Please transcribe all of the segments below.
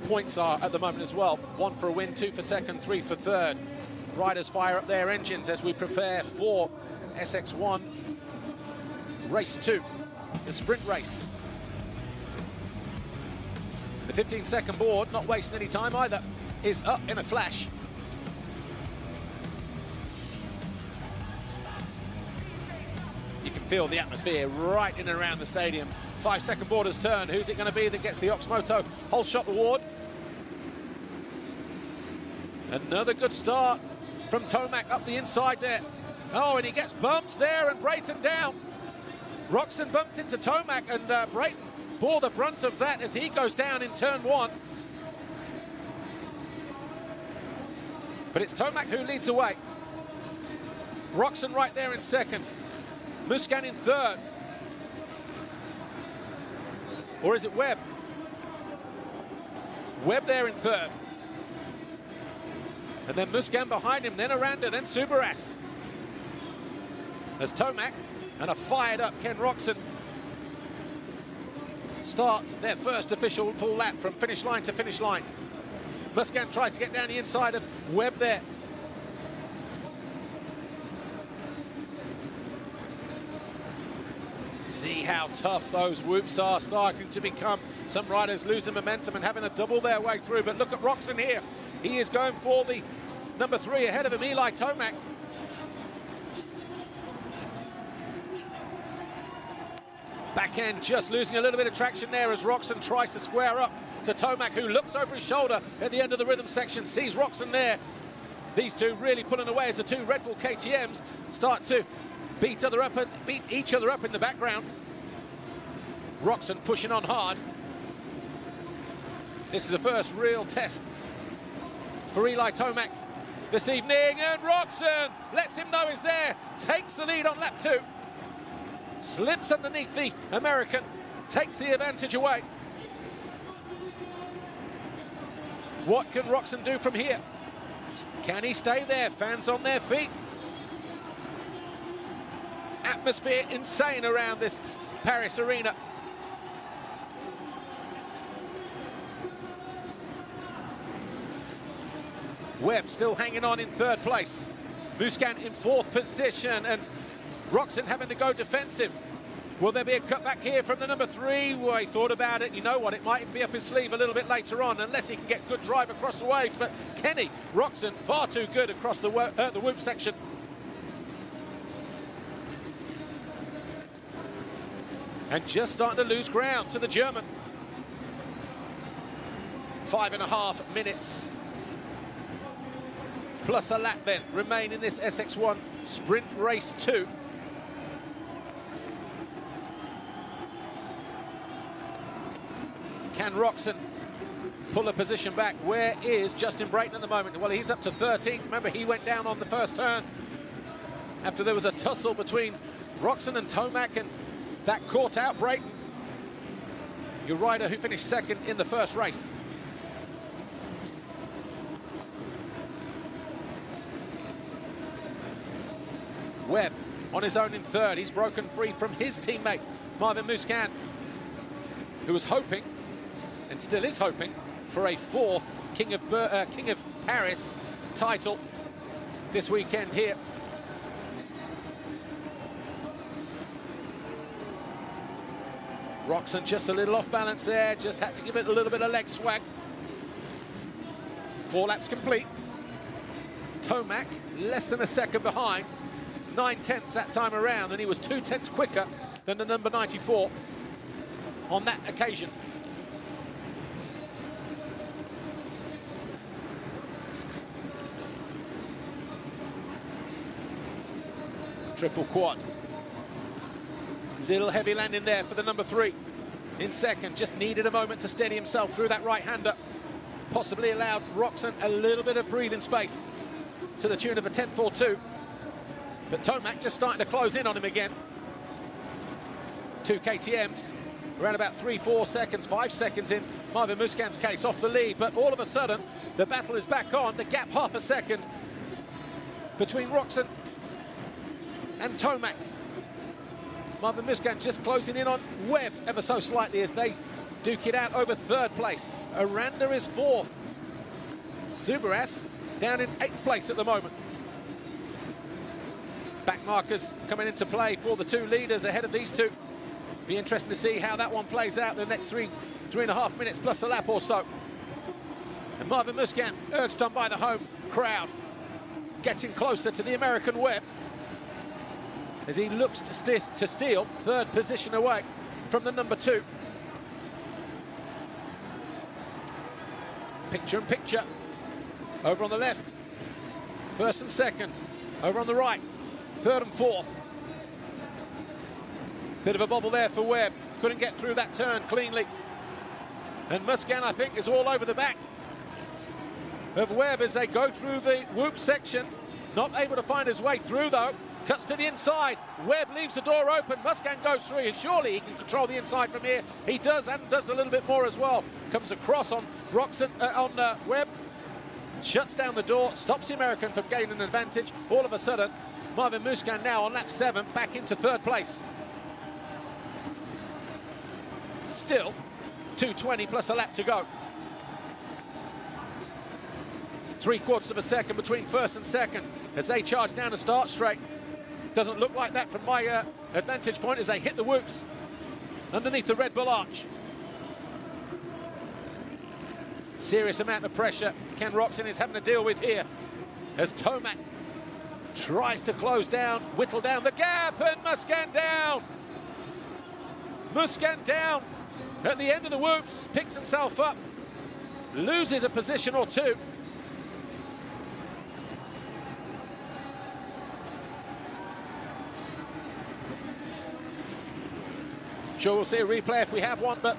points are at the moment as well. 1 for a win, 2 for second, 3 for third. Riders fire up their engines as we prepare for SX1 Race 2, the sprint race. The 15-second board, not wasting any time either, is up in a flash. You can feel the atmosphere right in and around the stadium. 5-second board has turned. Who's it going to be that gets the Oxmoto whole shot reward? Another good start from Tomac up the inside there. Oh, and he gets bumped there and Brayton down. Roczen bumped into Tomac and Brayton bore the brunt of that as he goes down in turn 1. But it's Tomac who leads away. Roczen right there in second. Musquin in third. Or is it Webb? Webb there in third. And then Musquin behind him, then Aranda, then Subaras. As Tomac and a fired up Ken Roczen start their first official full lap from finish line to finish line. Musquin tries to get down the inside of Webb there. See how tough those whoops are starting to become. Some riders losing momentum and having to double their way through. But look at Roczen here. He is going for the number 3 ahead of him, Eli Tomac. Back end just losing a little bit of traction there as Roczen tries to square up to Tomac, who looks over his shoulder at the end of the rhythm section, sees Roczen there. These two really pulling away as the two Red Bull KTMs start to beat each other up in the background. Roczen pushing on hard. This is the first real test for Eli Tomac this evening, and Roczen lets him know he's there, takes the lead on lap 2, slips underneath the American, takes the advantage away. What can Roczen do from here? Can he stay there? Fans on their feet. Atmosphere insane around this Paris arena. Webb still hanging on in third place. Musquin in 4th position and Roczen having to go defensive. Will there be a cutback here from the number 3? Well, he thought about it. You know what? It might be up his sleeve a little bit later on, unless he can get good drive across the waves. But Kenny Roczen far too good across the whoop section. And just starting to lose ground to the German. 5.5 minutes plus a lap then remain in this SX1 Sprint Race 2. Can Roczen pull a position back? Where is Justin Brayton at the moment? Well, he's up to 13th. Remember, he went down on the first turn after there was a tussle between Roczen and Tomac, and that caught out Brayton, your rider who finished second in the first race. Webb on his own in third. He's broken free from his teammate, Marvin Musquin, who was hoping, and still is hoping, for a 4th King of Paris title this weekend here. Roczen just a little off balance there, just had to give it a little bit of leg swag. 4 laps complete. Tomac less than a second behind, 9/10 that time around, and he was 2/10 quicker than the number 94 on that occasion. Triple quad. Little heavy landing there for the number 3 in second. Just needed a moment to steady himself through that right-hander. Possibly allowed Roczen a little bit of breathing space to the tune of a 10.42. But Tomac just starting to close in on him again. 2 KTMs, around about 3-4 seconds, 5 seconds in Marvin Musquin's case, off the lead. But all of a sudden, the battle is back on. The gap half a second between Roczen and Tomac. Marvin Musquin just closing in on Webb ever so slightly as they duke it out over third place. Aranda is fourth. Subaras down in 8th place at the moment. Back markers coming into play for the two leaders ahead of these two. Be interesting to see how that one plays out in the next 3.5 minutes plus a lap or so. And Marvin Musquin, urged on by the home crowd, getting closer to the American Webb as he looks to steal third position away from the number 2. Picture in picture. Over on the left, first and second. Over on the right, third and fourth. Bit of a bobble there for Webb. Couldn't get through that turn cleanly. And Musquin, I think, is all over the back of Webb as they go through the whoop section. Not able to find his way through, though. Cuts to the inside. Webb leaves the door open. Musquin goes through, and surely he can control the inside from here. He does, and does a little bit more as well. Comes across on Webb. Shuts down the door, stops the American from gaining an advantage. All of a sudden, Marvin Musquin now on lap 7, back into third place. Still 2:20 plus a lap to go. 3/4 of a second between first and second as they charge down the start straight. Doesn't look like that from my advantage point as they hit the whoops underneath the Red Bull arch. Serious amount of pressure Ken Roczen is having to deal with here as Tomac tries to close down, whittle down the gap, and Musquin down. Musquin down at the end of the whoops, picks himself up, loses a position or two. Sure, we'll see a replay if we have one, but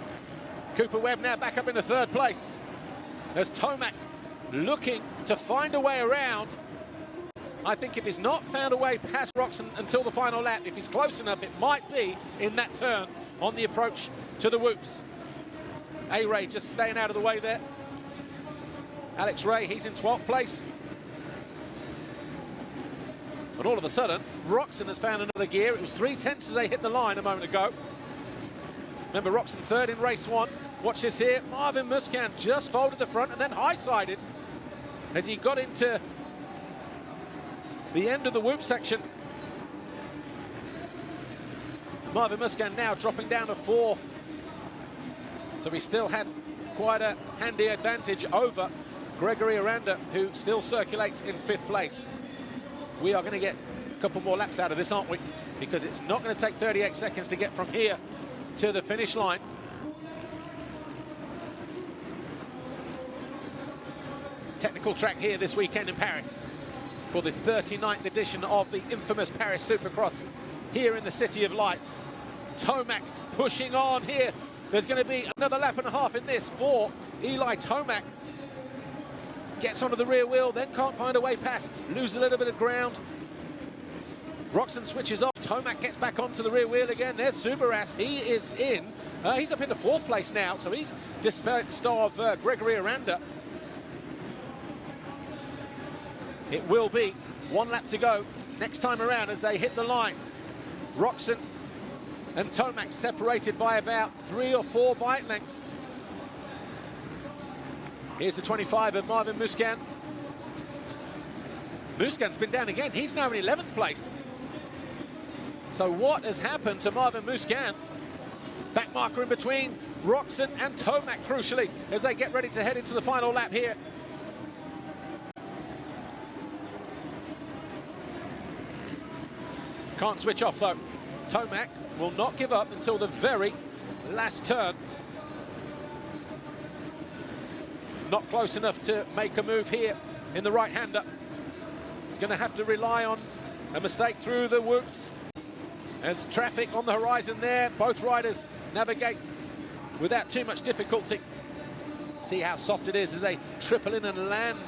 Cooper Webb now back up into third place as Tomac looking to find a way around. I think if he's not found a way past Roczen until the final lap, if he's close enough, it might be in that turn on the approach to the whoops. A-Ray just staying out of the way there. Alex Ray, he's in 12th place. And all of a sudden, Roczen has found another gear. It was 3/10 as they hit the line a moment ago. Remember, Roczen third in race 1. Watch this here. Marvin Musquin just folded the front and then high-sided as he got into the end of the whoop section. Marvin Musquin now dropping down to 4th. So he still had quite a handy advantage over Gregory Aranda, who still circulates in 5th place. We are going to get a couple more laps out of this, aren't we? Because it's not going to take 38 seconds to get from here to the finish line. Technical track here this weekend in Paris for the 39th edition of the infamous Paris Supercross here in the City of Lights. Tomac pushing on here. There's going to be another lap and a half in this for Eli Tomac. Gets onto the rear wheel, then can't find a way past, loses a little bit of ground. Roczen switches off. Tomac gets back onto the rear wheel again. There's Subaras. He is in. He's up into 4th place now, so he's dispatched of Gregory Aranda. It will be 1 lap to go next time around as they hit the line. Roczen and Tomac separated by about 3 or 4 bike lengths. Here's the 25 of Marvin Musquin. Musquin's been down again. He's now in 11th place. So what has happened to Marvin Musquin? Back marker in between Roczen and Tomac, crucially, as they get ready to head into the final lap here. Can't switch off, though. Tomac will not give up until the very last turn. Not close enough to make a move here in the right-hander. Going to have to rely on a mistake through the whoops. There's traffic on the horizon there. Both riders navigate without too much difficulty. See how soft it is as they triple in and land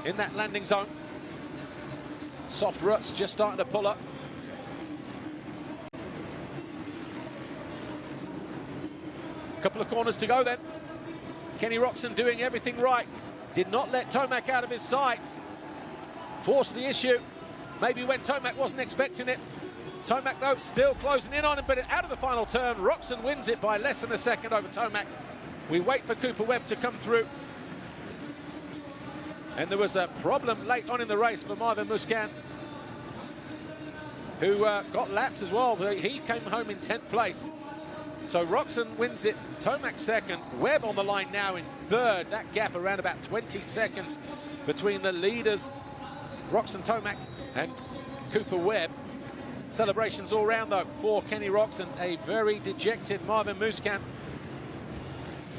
in that landing zone. Soft ruts just starting to pull up. Couple of corners to go then. Kenny Roczen doing everything right. Did not let Tomac out of his sights. Forced the issue. Maybe when Tomac wasn't expecting it. Tomac, though, still closing in on him, but out of the final turn, Roczen wins it by less than a second over Tomac. We wait for Cooper Webb to come through. And there was a problem late on in the race for Marvin Musquin, who got lapped as well. He came home in 10th place. So Roczen wins it, Tomac second, Webb on the line now in third. That gap around about 20 seconds between the leaders, Roczen, Tomac and Cooper Webb. Celebrations all round, though, for Kenny Roczen. A very dejected Marvin Musquin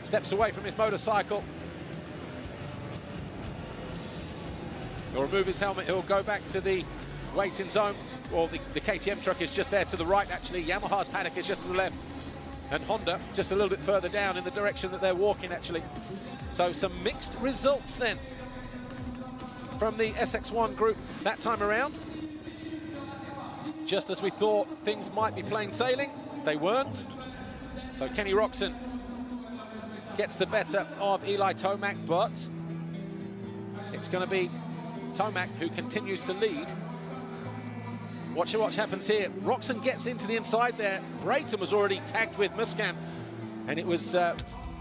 steps away from his motorcycle. He'll remove his helmet. He'll go back to the waiting zone. Well, the KTM truck is just there to the right, actually. Yamaha's paddock is just to the left. And Honda just a little bit further down in the direction that they're walking, actually. So some mixed results then from the SX1 group that time around. Just as we thought things might be plain sailing, they weren't. So Kenny Roczen gets the better of Eli Tomac, but it's going to be Tomac who continues to lead. Watch what happens here. Roczen gets into the inside there. Brayton was already tagged with Musquin, and it was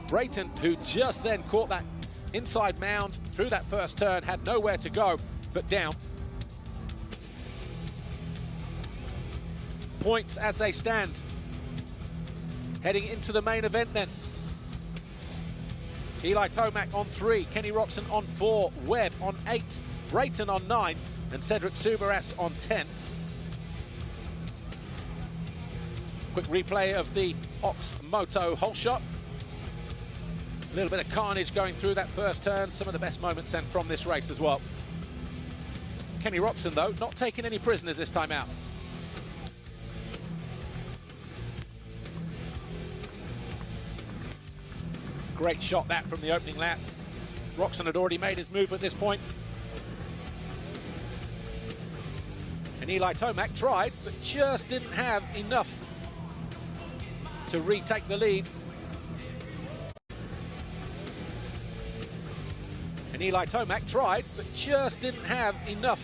Brayton who just then caught that inside mound through that first turn, had nowhere to go but down. Points as they stand. Heading into the main event then. Eli Tomac on 3, Kenny Roczen on 4, Webb on 8, Brayton on 9, and Cedric Soubeyras on 10. Quick replay of the Ox Moto hole shot. A little bit of carnage going through that first turn. Some of the best moments then from this race as well. Kenny Roczen, though, not taking any prisoners this time out. Great shot that from the opening lap. Roczen had already made his move at this point. And Eli Tomac tried, but just didn't have enough to retake the lead. And Eli Tomac tried, but just didn't have enough